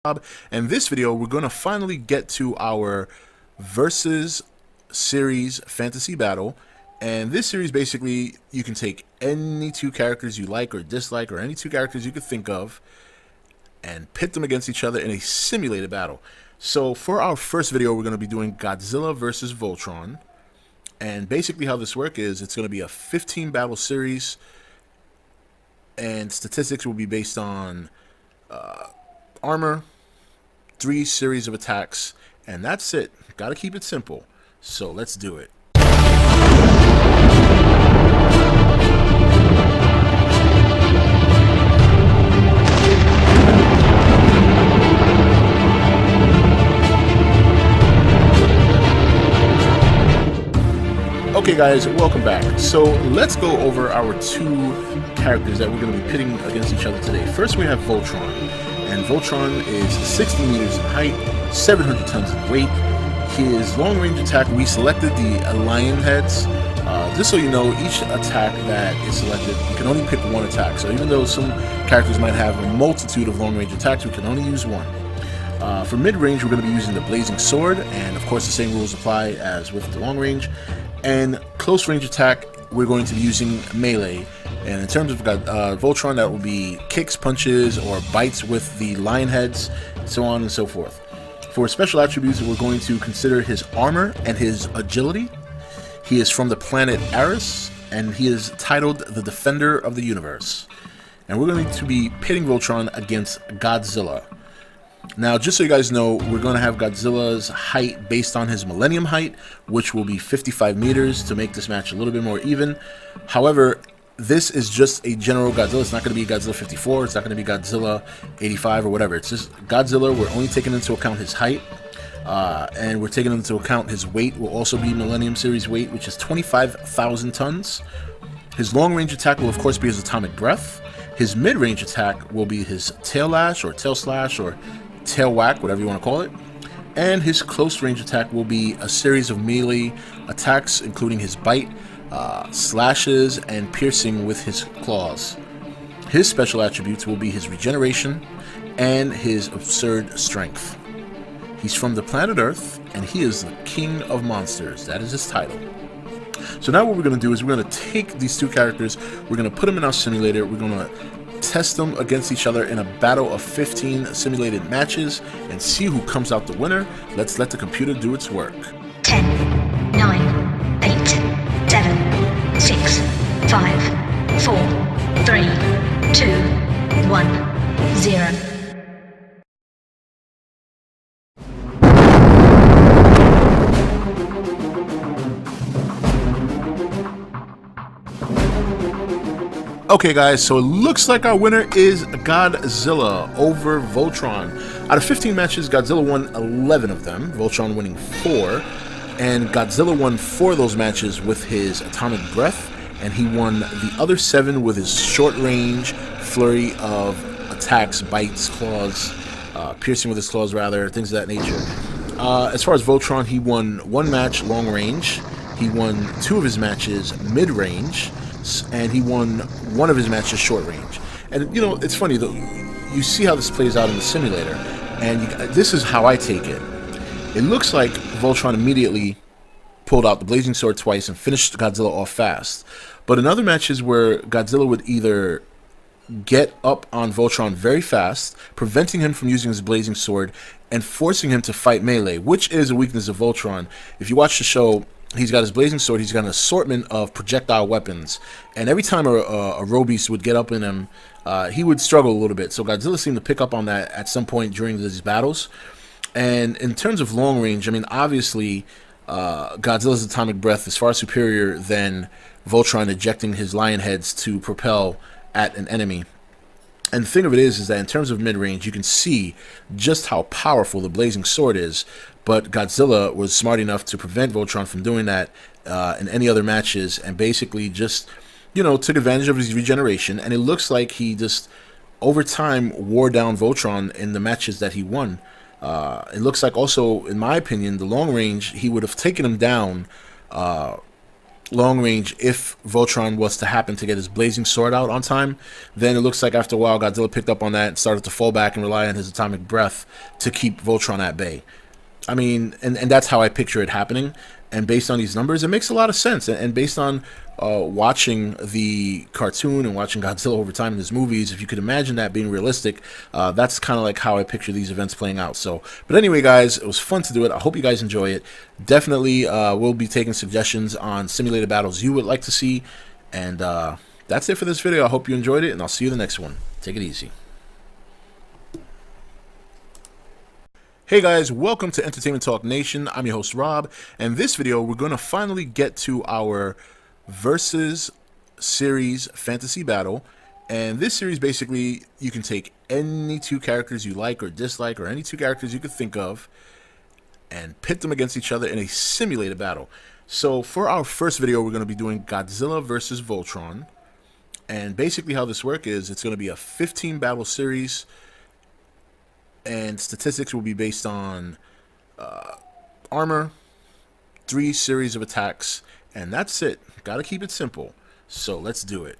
And this video we're going to finally get to our versus series fantasy battle. And this series, basically, you can take any two characters you like or dislike, or any two characters you could think of, and pit them against each other in a simulated battle. So for our first video, we're going to be doing Godzilla versus Voltron. And basically how this works is it's going to be a 15 battle series, and statistics will be based on armor, 3 series of attacks, and that's it. Gotta keep it simple. So let's do it. Okay guys, welcome back. So let's go over our two characters that we're going to be pitting against each other today. First we have Voltron, and Voltron is 60 meters in height, 700 tons in weight. His long range attack, we selected the lion heads. Just so you know, each attack that is selected, you can only pick one attack. So even though some characters might have a multitude of long range attacks, we can only use one. For mid range, we're going to be using the blazing sword, and of course the same rules apply as with the long range. And close range attack, we're going to be using melee. And in terms of Voltron, that will be kicks, punches, or bites with the lion heads, so on and so forth. For special attributes, we're going to consider his armor and his agility. He is from the planet Aris, and he is titled the Defender of the Universe. And we're going to be pitting Voltron against Godzilla. Now, just so you guys know, we're going to have Godzilla's height based on his Millennium height, which will be 55 meters to make this match a little bit more even. However, this is just a general Godzilla. It's not going to be Godzilla 54. It's not going to be Godzilla 85 or whatever. It's just Godzilla. We're only taking into account his height, and we're taking into account his weight. Will also be Millennium Series weight, which is 25,000 tons. His long-range attack will, of course, be his atomic breath. His mid-range attack will be his tail lash, or tail slash, or tail whack, whatever you want to call it. And his close range attack will be a series of melee attacks, including his bite, slashes, and piercing with his claws. His special attributes will be his regeneration and his absurd strength. He's from the planet Earth, and he is the king of monsters. That is his title. So now what we're going to do is we're going to take these two characters, we're going to put them in our simulator, we're going to test them against each other in a battle of 15 simulated matches and see who comes out the winner. Let's let the computer do its work. 10, 9, 8, 7, 6, 5, 4, 3, 2, 1, 0. Okay guys, so it looks like our winner is Godzilla over Voltron. Out of 15 matches, Godzilla won 11 of them, Voltron winning 4, and Godzilla won 4 of those matches with his atomic breath, and he won the other 7 with his short range flurry of attacks, bites, claws, piercing with his claws rather, things of that nature. As far as Voltron, he won 1 match long range, he won 2 of his matches mid range, and he won 1 of his matches short range. And you know, it's funny though, you see how this plays out in the simulator, and this is how I take it. It looks like Voltron immediately pulled out the blazing sword twice and finished Godzilla off fast. But in other matches where Godzilla would either get up on Voltron very fast, preventing him from using his blazing sword and forcing him to fight melee, which is a weakness of Voltron. If you watch the show, he's got his blazing sword, he's got an assortment of projectile weapons, and every time a Robeast would get up in him, he would struggle a little bit. So Godzilla seemed to pick up on that at some point during these battles. And in terms of long range, I mean, obviously, Godzilla's atomic breath is far superior than Voltron ejecting his lion heads to propel at an enemy. And the thing of it is that in terms of mid-range, you can see just how powerful the blazing sword is, but Godzilla was smart enough to prevent Voltron from doing that in any other matches, and basically just, you know, took advantage of his regeneration, and it looks like he just, over time, wore down Voltron in the matches that he won. It looks like also, in my opinion, the long range, he would have taken him down long range, if Voltron was to happen to get his blazing sword out on time, then it looks like after a while Godzilla picked up on that and started to fall back and rely on his atomic breath to keep Voltron at bay. I mean, and that's how I picture it happening. And based on these numbers, it makes a lot of sense. And based on watching the cartoon and watching Godzilla over time in his movies, if you could imagine that being realistic, that's kind of like how I picture these events playing out. So, but anyway, guys, it was fun to do it. I hope you guys enjoy it. Definitely we'll be taking suggestions on simulated battles you would like to see. And that's it for this video. I hope you enjoyed it, and I'll see you in the next one. Take it easy. Hey guys, welcome to Entertainment Talk Nation. I'm your host Rob, and this video we're going to finally get to our Versus series fantasy battle. And this series, basically, you can take any two characters you like or dislike, or any two characters you could think of, and pit them against each other in a simulated battle. So for our first video, we're going to be doing Godzilla versus Voltron. And basically how this works is it's going to be a 15 battle series, and statistics will be based on armor, 3 series of attacks, and that's it. Gotta keep it simple. So let's do it.